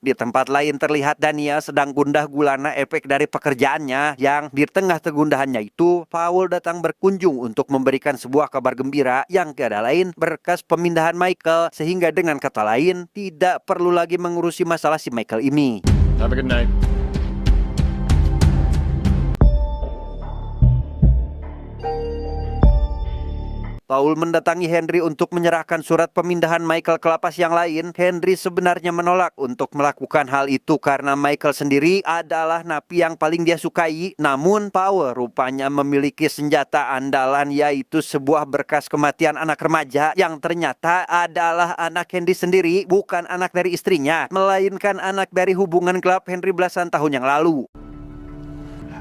Di tempat lain terlihat Daniel sedang gundah gulana efek dari pekerjaannya yang di tengah kegundahannya itu, Paul datang berkunjung untuk memberikan sebuah kabar gembira yang tiada lain berkas pemindahan Michael, sehingga dengan kata lain tidak perlu lagi mengurusi masalah si Michael ini. Have a good night. Paul mendatangi Henry untuk menyerahkan surat pemindahan Michael ke lapas yang lain. Henry sebenarnya menolak untuk melakukan hal itu karena Michael sendiri adalah napi yang paling dia sukai. Namun Paul rupanya memiliki senjata andalan, yaitu sebuah berkas kematian anak remaja yang ternyata adalah anak Henry sendiri, bukan anak dari istrinya, melainkan anak dari hubungan gelap Henry belasan tahun yang lalu.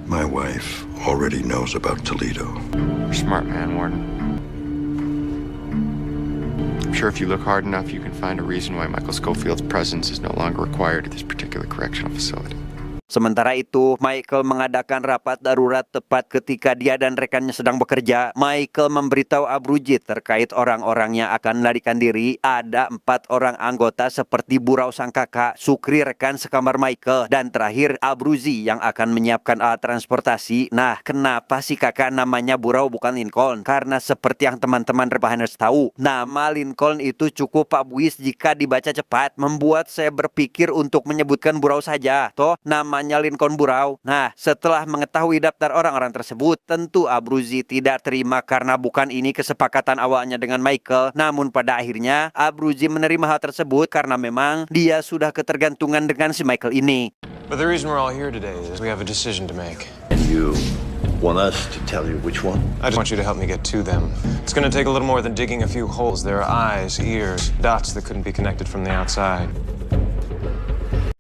My wife already knows about Toledo. Smart man, Warden. I'm sure if you look hard enough, you can find a reason why Michael Schofield's presence is no longer required at this particular correctional facility. Sementara itu, Michael mengadakan rapat darurat tepat ketika dia dan rekannya sedang bekerja. Michael memberitahu Abruzzi terkait orang-orang yang akan melarikan diri. Ada 4 orang anggota seperti Burau sang kakak, Sukri rekan sekamar Michael, dan terakhir Abruzzi yang akan menyiapkan alat transportasi. Nah, kenapa si kakak namanya Burau bukan Lincoln? Karena seperti yang teman-teman rebahaners tahu, nama Lincoln itu cukup pabuis jika dibaca cepat, membuat saya berpikir untuk menyebutkan Burau saja. Toh, namanya Lincoln Burau. Nah, setelah mengetahui daftar orang-orang tersebut, tentu Abruzzi tidak terima karena bukan ini kesepakatan awalnya dengan Michael. Namun pada akhirnya, Abruzzi menerima hal tersebut karena memang dia sudah ketergantungan dengan si Michael ini. But the reason we're all here today is we have a decision to make. And you want us to tell you which one? I just want you to help me get to them. It's going to take a little more than digging a few holes. There are eyes, ears, dots that couldn't be connected from the outside.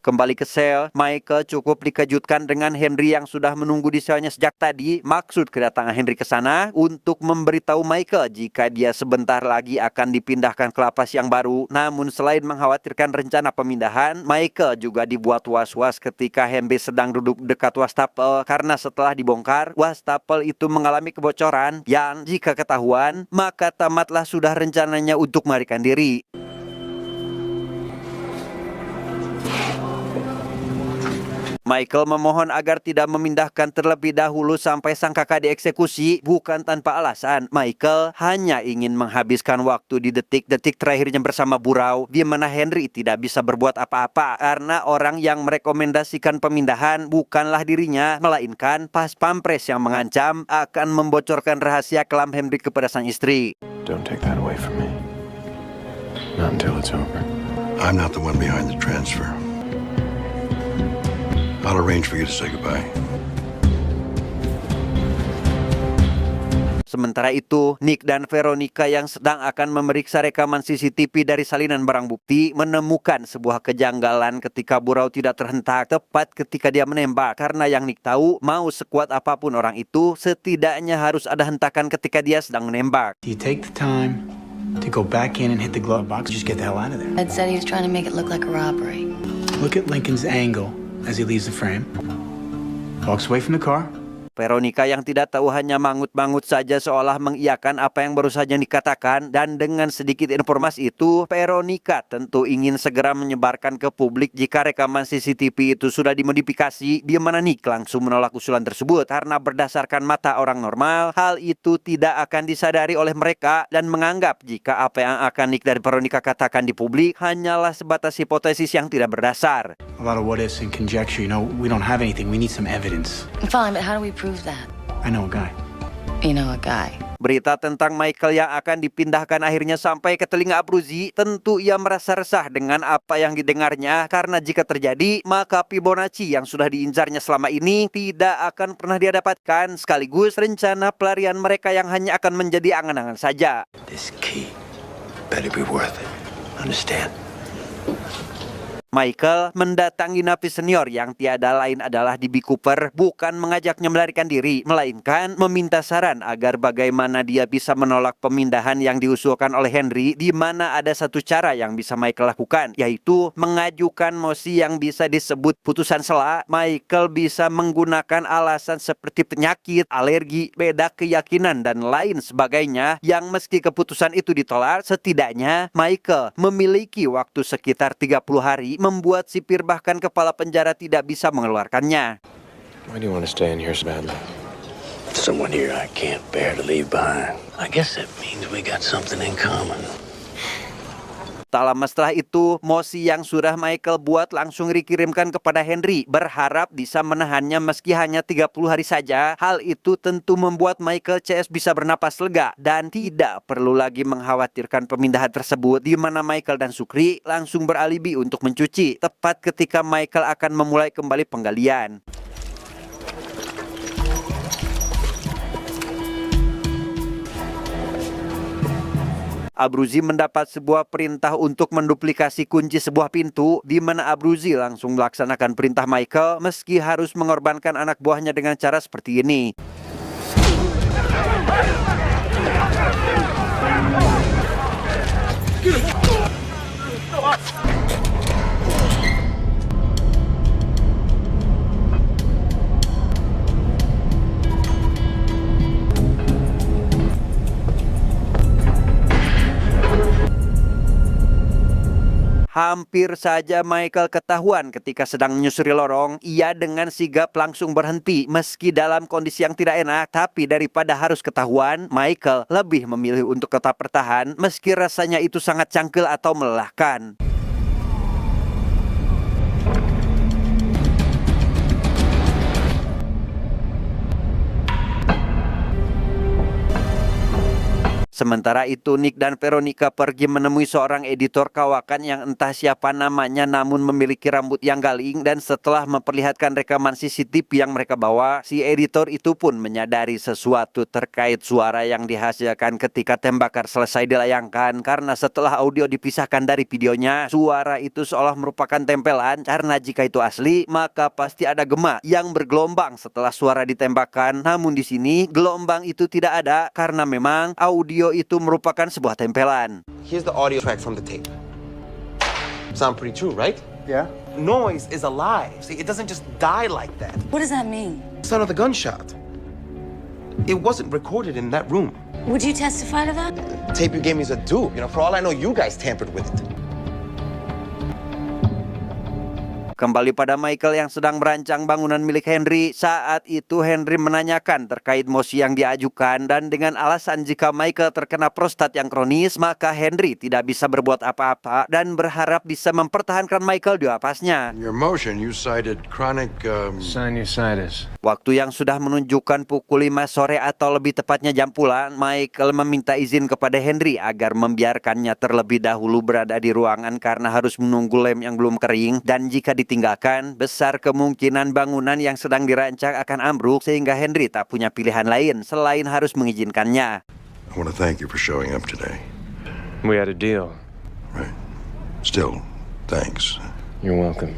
Kembali ke sel, Michael cukup dikejutkan dengan Henry yang sudah menunggu di selnya sejak tadi. Maksud kedatangan Henry ke sana untuk memberitahu Michael jika dia sebentar lagi akan dipindahkan ke lapas yang baru. Namun selain mengkhawatirkan rencana pemindahan, Michael juga dibuat was-was ketika Henry sedang duduk dekat wastafel karena setelah dibongkar, wastafel itu mengalami kebocoran yang jika ketahuan, maka tamatlah sudah rencananya untuk melarikan diri. Michael memohon agar tidak memindahkan terlebih dahulu sampai sang kakak dieksekusi, bukan tanpa alasan. Michael hanya ingin menghabiskan waktu di detik-detik terakhirnya bersama Burau, di mana Henry tidak bisa berbuat apa-apa karena orang yang merekomendasikan pemindahan bukanlah dirinya, melainkan pas pampres yang mengancam akan membocorkan rahasia kelam Henry kepada sang istri. Don't take that away from me. Not until it's over. I'm not the one behind the transfer. I'll arrange for you to say goodbye. Sementara itu, Nick dan Veronica yang sedang akan memeriksa rekaman CCTV dari salinan barang bukti menemukan sebuah kejanggalan ketika Burau tidak terhentak tepat ketika dia menembak. Karena yang Nick tahu, mau sekuat apapun orang itu, setidaknya harus ada hentakan ketika dia sedang menembak. Do you take the time to go back in and hit the glove box? Just get the hell out of there. Ed said he was trying to make it look like a robbery. Look at Lincoln's angle as he leaves the frame. Walks away from the car. Veronica yang tidak tahu hanya mangut-mangut saja seolah mengiyakan apa yang baru saja dikatakan, dan dengan sedikit informasi itu, Veronica tentu ingin segera menyebarkan ke publik jika rekaman CCTV itu sudah dimodifikasi, di mana Nick langsung menolak usulan tersebut karena berdasarkan mata orang normal, hal itu tidak akan disadari oleh mereka dan menganggap jika apa yang akan Nick dan Veronica katakan di publik hanyalah sebatas hipotesis yang tidak berdasar. A lot of what ifs and conjecture. You know, we don't have anything. We need some evidence. Fine, but how do we prove that? I know a guy. You know a guy. Berita tentang Michael yang akan dipindahkan akhirnya sampai ke telinga Abruzzi. Tentu ia merasa resah dengan apa yang didengarnya, karena jika terjadi, maka Fibonacci yang sudah diincarnya selama ini tidak akan pernah dia dapatkan, sekaligus rencana pelarian mereka yang hanya akan menjadi angan-angan saja. This key better be worth it. Understand? Michael mendatangi napi senior yang tiada lain adalah DB Cooper, bukan mengajaknya melarikan diri, melainkan meminta saran agar bagaimana dia bisa menolak pemindahan yang diusulkan oleh Henry, di mana ada satu cara yang bisa Michael lakukan, yaitu mengajukan mosi yang bisa disebut putusan sela. Michael bisa menggunakan alasan seperti penyakit, alergi, beda keyakinan, dan lain sebagainya, yang meski keputusan itu ditolak, setidaknya Michael memiliki waktu sekitar 30 hari membuat sipir bahkan kepala penjara tidak bisa mengeluarkannya. Why do you want to stay in here so badly? Someone here I can't bear to leave behind. I guess that means we got something in common. Tak lama setelah itu, mosi yang sudah Michael buat langsung dikirimkan kepada Henry, berharap bisa menahannya meski hanya 30 hari saja. Hal itu tentu membuat Michael CS bisa bernapas lega dan tidak perlu lagi mengkhawatirkan pemindahan tersebut, di mana Michael dan Sukri langsung beralibi untuk mencuci, tepat ketika Michael akan memulai kembali penggalian. Abruzzi mendapat sebuah perintah untuk menduplikasi kunci sebuah pintu, di mana Abruzzi langsung melaksanakan perintah Michael meski harus mengorbankan anak buahnya dengan cara seperti ini. Hampir saja Michael ketahuan ketika sedang menyusuri lorong. Ia dengan sigap langsung berhenti meski dalam kondisi yang tidak enak. Tapi daripada harus ketahuan, Michael lebih memilih untuk tetap bertahan meski rasanya itu sangat cangkel atau melelahkan. Sementara itu, Nick dan Veronica pergi menemui seorang editor kawakan yang entah siapa namanya namun memiliki rambut yang galing, dan setelah memperlihatkan rekaman CCTV yang mereka bawa, si editor itu pun menyadari sesuatu terkait suara yang dihasilkan ketika tembakan selesai dilayangkan, karena setelah audio dipisahkan dari videonya, suara itu seolah merupakan tempelan, karena jika itu asli, maka pasti ada gema yang bergelombang setelah suara ditembakkan. Namun di sini gelombang itu tidak ada karena memang audio itu merupakan sebuah tempelan. Here's the audio track from the tape. Sound pretty true, right? Yeah? Noise is alive. See, it doesn't just die like that. What does that mean? Sound of the gunshot. It wasn't recorded in that room. Would you testify to that? Tape you gave me is a dupe. You know, for all I know, you guys tampered with it. Kembali pada Michael yang sedang merancang bangunan milik Henry. Saat itu Henry menanyakan terkait mosi yang diajukan, dan dengan alasan jika Michael terkena prostat yang kronis, maka Henry tidak bisa berbuat apa-apa dan berharap bisa mempertahankan Michael di lapasnya. In your motion, you cited chronic, Sinusitis. Waktu yang sudah menunjukkan pukul 5 sore atau lebih tepatnya jam pulang, Michael meminta izin kepada Henry agar membiarkannya terlebih dahulu berada di ruangan karena harus menunggu lem yang belum kering, dan jika ditinggalkan, besar kemungkinan bangunan yang sedang dirancang akan ambruk sehingga Henry tak punya pilihan lain selain harus mengizinkannya. I want to thank you for showing up today. We had a deal. Right. Still, thanks. You're welcome.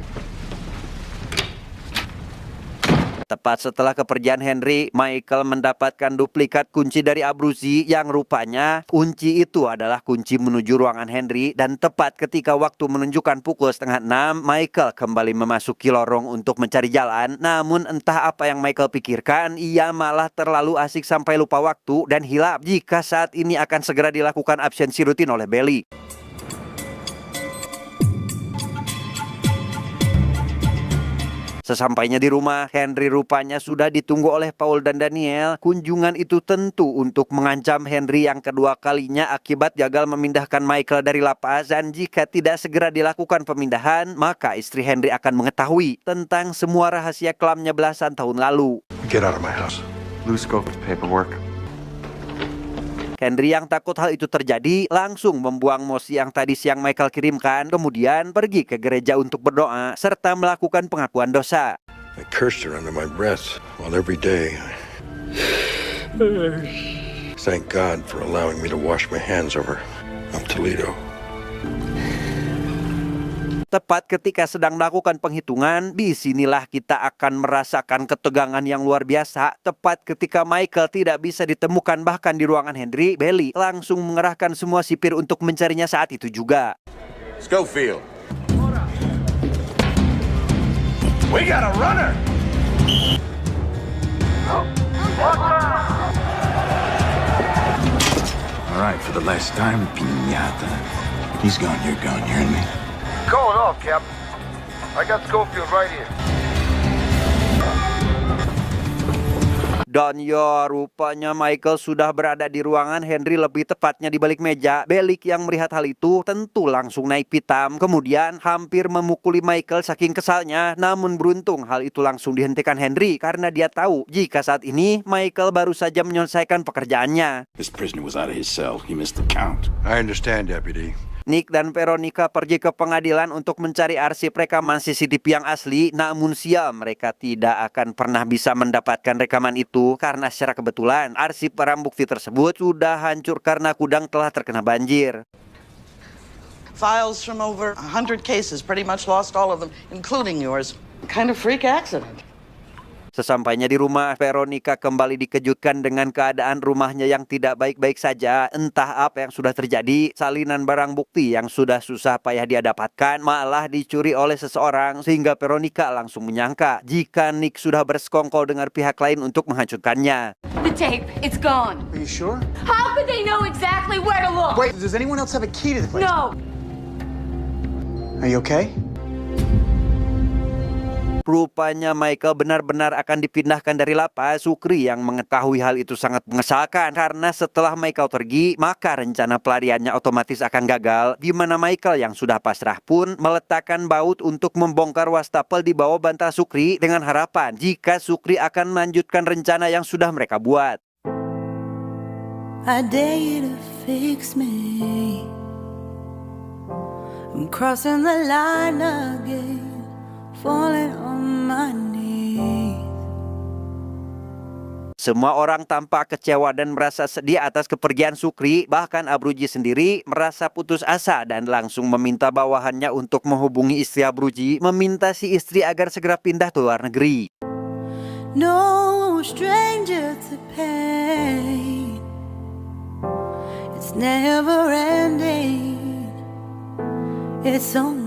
Tepat setelah kepergian Henry, Michael mendapatkan duplikat kunci dari Abruzzi yang rupanya kunci itu adalah kunci menuju ruangan Henry, dan tepat ketika waktu menunjukkan pukul 5:30, Michael kembali memasuki lorong untuk mencari jalan. Namun entah apa yang Michael pikirkan, ia malah terlalu asik sampai lupa waktu dan hilap jika saat ini akan segera dilakukan absensi rutin oleh Belly. Sesampainya di rumah, Henry rupanya sudah ditunggu oleh Paul dan Daniel. Kunjungan itu tentu untuk mengancam Henry yang kedua kalinya akibat gagal memindahkan Michael dari lapas, dan jika tidak segera dilakukan pemindahan, maka istri Henry akan mengetahui tentang semua rahasia kelamnya belasan tahun lalu. Get out of my house. Loose scope of paperwork. Henry yang takut hal itu terjadi langsung membuang mosi yang tadi siang Michael kirimkan, kemudian pergi ke gereja untuk berdoa serta melakukan pengakuan dosa. I cursed her under my breath while every day thank God for allowing me to wash my hands over Toledo. Tepat ketika sedang melakukan penghitungan, disinilah kita akan merasakan ketegangan yang luar biasa. Tepat ketika Michael tidak bisa ditemukan bahkan di ruangan Henry, Belly langsung mengerahkan semua sipir untuk mencarinya saat itu juga. Schofield. We got a runner. All right, for the last time, piñata. He's gone, you're gone, you hear me? Going off, Cap. I got Schofield right here. Donyo, rupanya Michael sudah berada di ruangan Henry, lebih tepatnya di balik meja. Bellick yang melihat hal itu tentu langsung naik pitam. Kemudian hampir memukuli Michael saking kesalnya. Namun beruntung hal itu langsung dihentikan Henry karena dia tahu jika saat ini Michael baru saja menyelesaikan pekerjaannya. This prisoner was out of his cell. He missed the count. I understand, Deputy. Nick dan Veronica pergi ke pengadilan untuk mencari arsip rekaman CCTV yang asli, namun sial, mereka tidak akan pernah bisa mendapatkan rekaman itu karena secara kebetulan arsip barang bukti tersebut sudah hancur karena gudang telah terkena banjir. Files from over 100 cases, pretty much lost all of them, including yours. Kind of freak accident. Sesampainya di rumah, Veronica kembali dikejutkan dengan keadaan rumahnya yang tidak baik-baik saja. Entah apa yang sudah terjadi, salinan barang bukti yang sudah susah payah dia dapatkan malah dicuri oleh seseorang, sehingga Veronica langsung menyangka jika Nick sudah bersekongkol dengan pihak lain untuk menghancurkannya. The tape, it's gone. Are you sure? How could they know exactly where to look? Wait, does anyone else have a key to the place? No. Are you okay? Rupanya Michael benar-benar akan dipindahkan dari lapas. Sukri yang mengetahui hal itu sangat mengesalkan karena setelah Michael pergi, maka rencana pelariannya otomatis akan gagal, di mana Michael yang sudah pasrah pun meletakkan baut untuk membongkar wastafel di bawah bantal Sukri dengan harapan jika Sukri akan melanjutkan rencana yang sudah mereka buat. I dare you to fix me. I'm crossing the line again. Falling on my knees. Semua orang tampak kecewa dan merasa sedih atas kepergian Sukri. Bahkan Abruzzi sendiri merasa putus asa dan langsung meminta bawahannya untuk menghubungi istri Abruzzi, meminta si istri agar segera pindah ke luar negeri. No stranger to pain. It's never ending. It's only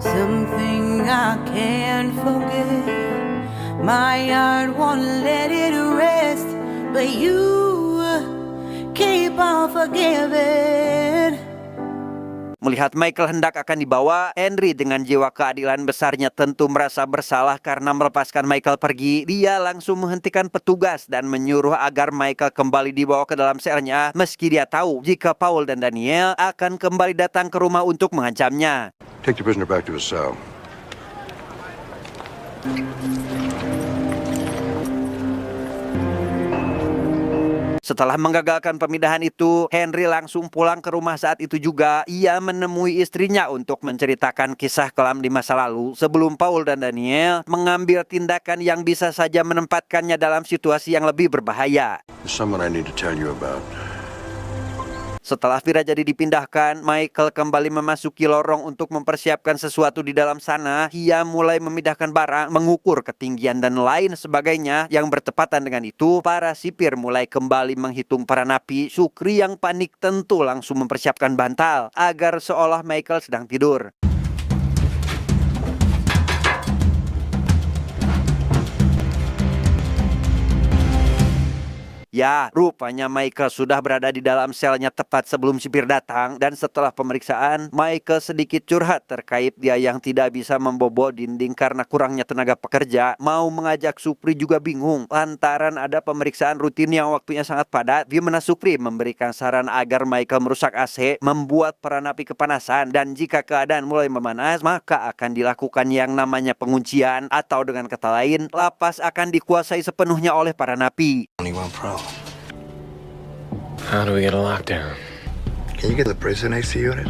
something I can't forget. My heart won't let it rest, but you keep on forgiving. Melihat Michael hendak akan dibawa, Henry dengan jiwa keadilan besarnya tentu merasa bersalah karena melepaskan Michael pergi. Dia langsung menghentikan petugas dan menyuruh agar Michael kembali dibawa ke dalam selnya, meski dia tahu jika Paul dan Daniel akan kembali datang ke rumah untuk mengancamnya. Take the prisoner back to his cell. Setelah menggagalkan pemindahan itu, Henry langsung pulang ke rumah. Saat itu juga ia menemui istrinya untuk menceritakan kisah kelam di masa lalu sebelum Paul dan Daniel mengambil tindakan yang bisa saja menempatkannya dalam situasi yang lebih berbahaya. There's someone I need to tell you about. Setelah Vira jadi dipindahkan, Michael kembali memasuki lorong untuk mempersiapkan sesuatu di dalam sana. Ia mulai memindahkan barang, mengukur ketinggian dan lain sebagainya. Yang bertepatan dengan itu, para sipir mulai kembali menghitung para napi. Sukri yang panik tentu langsung mempersiapkan bantal agar seolah Michael sedang tidur. Ya, rupanya Michael sudah berada di dalam selnya tepat sebelum sipir datang. Dan setelah pemeriksaan, Michael sedikit curhat terkait dia yang tidak bisa membobol dinding karena kurangnya tenaga pekerja. Mau mengajak Supri juga bingung lantaran ada pemeriksaan rutin yang waktunya sangat padat. Di mana Supri memberikan saran agar Michael merusak AC, membuat para napi kepanasan. Dan jika keadaan mulai memanas, maka akan dilakukan yang namanya penguncian. Atau dengan kata lain, lapas akan dikuasai sepenuhnya oleh para napi. Only one problem. How do we get a lockdown? Can you get the prison AC unit?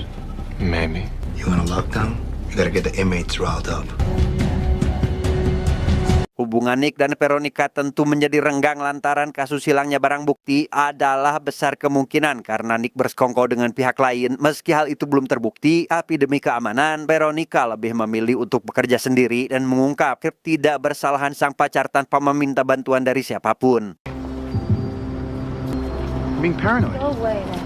Maybe. You want a lockdown? You gotta get the inmates riled up. Hubungan Nick dan Veronica tentu menjadi renggang lantaran kasus hilangnya barang bukti. Adalah besar kemungkinan karena Nick bersekongkol dengan pihak lain. Meski hal itu belum terbukti, tapi demi keamanan, Veronica lebih memilih untuk bekerja sendiri dan mengungkap ketidakbersalahan sang pacar tanpa meminta bantuan dari siapapun. Being paranoid. Go away then.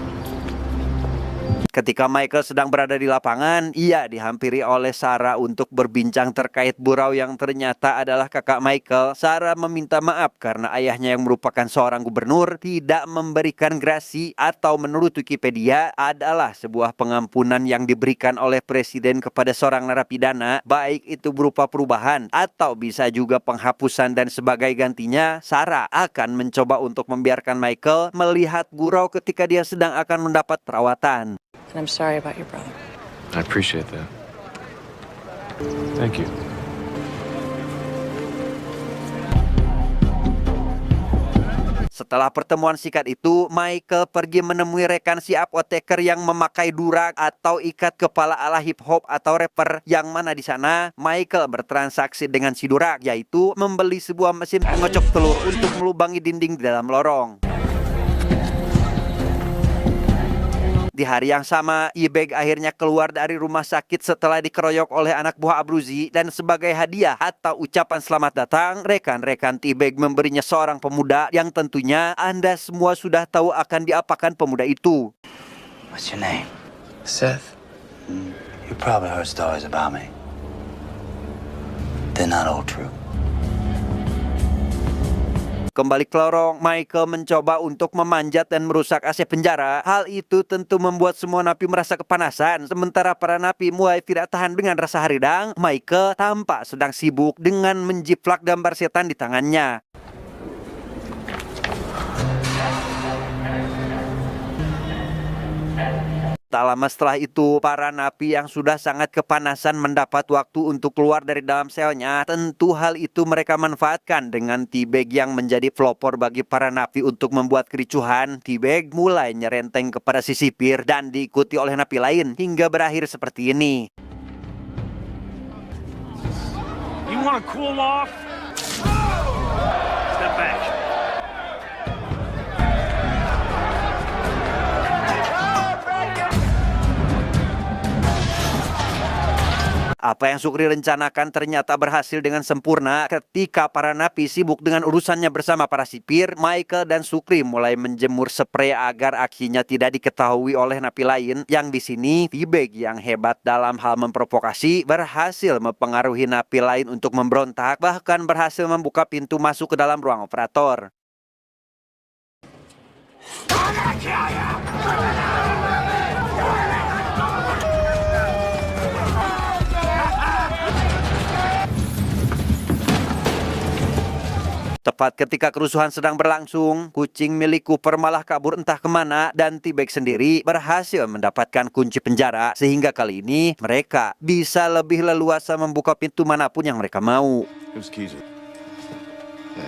Ketika Michael sedang berada di lapangan, ia dihampiri oleh Sarah untuk berbincang terkait Burau yang ternyata adalah kakak Michael. Sarah meminta maaf karena ayahnya yang merupakan seorang gubernur tidak memberikan grasi atau menurut Wikipedia adalah sebuah pengampunan yang diberikan oleh presiden kepada seorang narapidana, baik itu berupa perubahan atau bisa juga penghapusan, dan sebagai gantinya Sarah akan mencoba untuk membiarkan Michael melihat Burau ketika dia sedang akan mendapat perawatan. And I'm sorry about your brother. I appreciate that. Thank you. Setelah pertemuan singkat itu, Michael pergi menemui rekan si apoteker yang memakai durak atau ikat kepala ala hip hop atau rapper, yang mana di sana Michael bertransaksi dengan si durak, yaitu membeli sebuah mesin pengocok telur untuk melubangi dinding di dalam lorong. Di hari yang sama, T-Bag akhirnya keluar dari rumah sakit setelah dikeroyok oleh anak buah Abruzzi, dan sebagai hadiah atau ucapan selamat datang, rekan-rekan T-Bag memberinya seorang pemuda yang tentunya Anda semua sudah tahu akan diapakan pemuda itu. What's your name? Seth. You probably heard stories about me. They're not all true. Kembali ke lorong, Michael mencoba untuk memanjat dan merusak AC penjara. Hal itu tentu membuat semua napi merasa kepanasan. Sementara para napi mulai tidak tahan dengan rasa haridang, Michael tampak sedang sibuk dengan menjiplak gambar setan di tangannya. Tak lama setelah itu, para napi yang sudah sangat kepanasan mendapat waktu untuk keluar dari dalam selnya. Tentu hal itu mereka manfaatkan dengan T-Bag yang menjadi pelopor bagi para napi untuk membuat kericuhan. T-Bag mulai nyerenteng kepada si sipir dan diikuti oleh napi lain hingga berakhir seperti ini. You wanna cool off? Step back. Apa yang Sukri rencanakan ternyata berhasil dengan sempurna. Ketika para napi sibuk dengan urusannya bersama para sipir, Michael dan Sukri mulai menjemur sprei agar aksinya tidak diketahui oleh napi lain. Yang di sini, T-Bag yang hebat dalam hal memprovokasi berhasil mempengaruhi napi lain untuk memberontak, bahkan berhasil membuka pintu masuk ke dalam ruang operator. Tepat ketika kerusuhan sedang berlangsung, kucing milik Cooper malah kabur entah kemana, dan T-Bag sendiri berhasil mendapatkan kunci penjara, sehingga kali ini mereka bisa lebih leluasa membuka pintu manapun yang mereka mau. Whose keys are?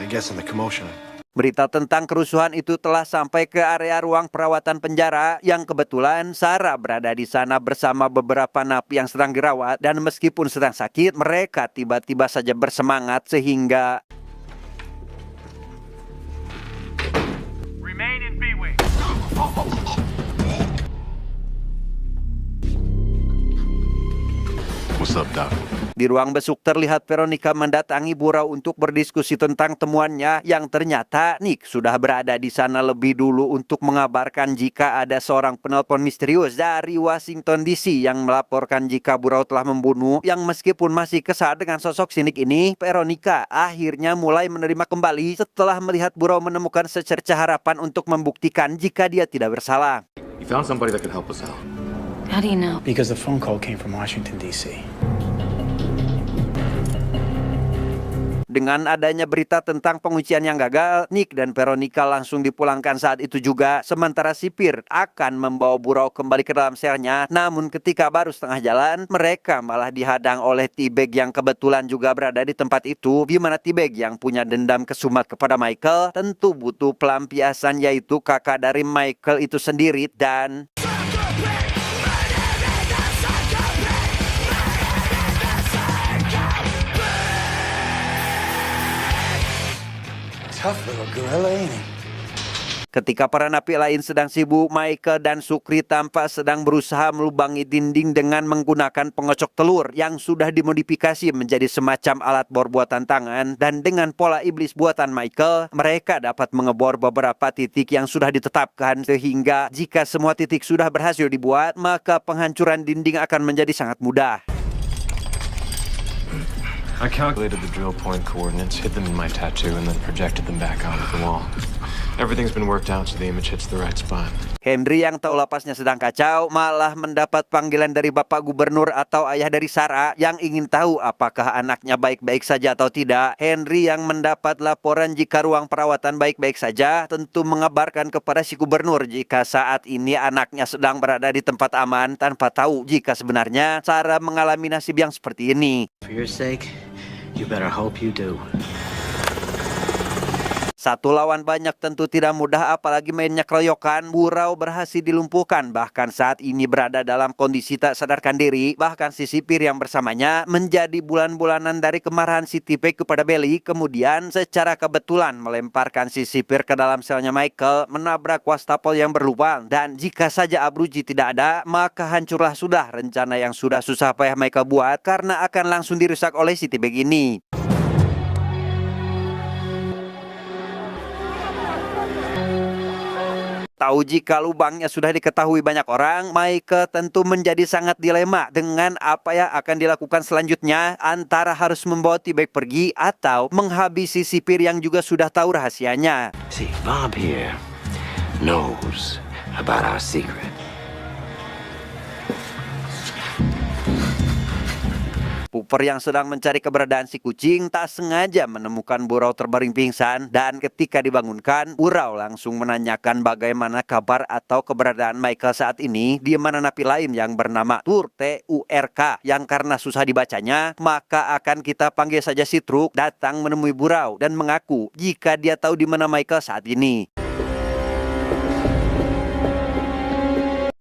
I guess in the commotion. Berita tentang kerusuhan itu telah sampai ke area ruang perawatan penjara, yang kebetulan Sarah berada di sana bersama beberapa napi yang sedang dirawat, dan meskipun sedang sakit, mereka tiba-tiba saja bersemangat sehingga Remain in B-Wing. What's up, Doc? di ruang besuk terlihat Veronica mendatangi Burau untuk berdiskusi tentang temuannya, yang ternyata Nick sudah berada di sana lebih dulu untuk mengabarkan jika ada seorang penelpon misterius dari Washington DC yang melaporkan jika Burau telah membunuh. Yang meskipun masih kesal dengan sosok si Nick ini, Veronica akhirnya mulai menerima kembali setelah melihat Burau menemukan secerca harapan untuk membuktikan jika dia tidak bersalah. You found somebody that could help us out. How do you know? Because the phone call came from Washington, D.C. Dengan adanya berita tentang penguncian yang gagal, Nick dan Veronica langsung dipulangkan saat itu juga. Sementara sipir akan membawa Burau kembali ke dalam selnya. Namun ketika baru setengah jalan, mereka malah dihadang oleh T-Bag yang kebetulan juga berada di tempat itu. Di mana T-Bag yang punya dendam kesumat kepada Michael tentu butuh pelampiasan, yaitu kakak dari Michael itu sendiri. Dan tough little gorilla, ain't he? Ketika para napi lain sedang sibuk, Michael dan Sukri tampak sedang berusaha melubangi dinding dengan menggunakan pengocok telur yang sudah dimodifikasi menjadi semacam alat bor buatan tangan, dan dengan pola iblis buatan Michael, mereka dapat mengebor beberapa titik yang sudah ditetapkan sehingga jika semua titik sudah berhasil dibuat, maka penghancuran dinding akan menjadi sangat mudah. I calculated the drill point coordinates, hid them in my tattoo, and then projected them back onto the wall. Everything's been worked out so the image hits the right spot. Henry yang tahu lapasnya sedang kacau malah mendapat panggilan dari Bapak Gubernur atau ayah dari Sarah yang ingin tahu apakah anaknya baik-baik saja atau tidak. Henry yang mendapat laporan jika ruang perawatan baik-baik saja tentu mengabarkan kepada si gubernur jika saat ini anaknya sedang berada di tempat aman tanpa tahu jika sebenarnya Sarah mengalami nasib yang seperti ini. For your sake, you better hope you do. Satu lawan banyak tentu tidak mudah, apalagi mainnya keroyokan. Burau berhasil dilumpuhkan, bahkan saat ini berada dalam kondisi tak sadarkan diri. Bahkan si sipir yang bersamanya menjadi bulan-bulanan dari kemarahan si Tipek kepada Belly. Kemudian secara kebetulan melemparkan si sipir ke dalam selnya Michael, menabrak wastafel yang berlubang. Dan jika saja Abruzzi tidak ada, maka hancurlah sudah rencana yang sudah susah payah Michael buat, karena akan langsung dirusak oleh si Tipek ini. Tahu jika lubangnya sudah diketahui banyak orang, Michael tentu menjadi sangat dilema dengan apa yang akan dilakukan selanjutnya, antara harus membawa Tipek pergi atau menghabisi sipir yang juga sudah tahu rahasianya. See, Bob here knows about our secret. Puper yang sedang mencari keberadaan si kucing tak sengaja menemukan Burau terbaring pingsan, dan ketika dibangunkan, Burau langsung menanyakan bagaimana kabar atau keberadaan Michael saat ini, di mana napi lain yang bernama Turk yang karena susah dibacanya, maka akan kita panggil saja si Truk datang menemui Burau dan mengaku jika dia tahu di mana Michael saat ini.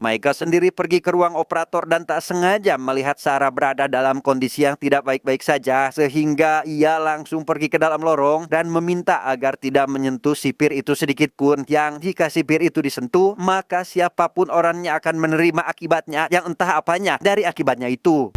Michael sendiri pergi ke ruang operator dan tak sengaja melihat Sarah berada dalam kondisi yang tidak baik-baik saja, sehingga ia langsung pergi ke dalam lorong dan meminta agar tidak menyentuh sipir itu sedikit pun, yang jika sipir itu disentuh maka siapapun orangnya akan menerima akibatnya yang entah apanya dari akibatnya itu.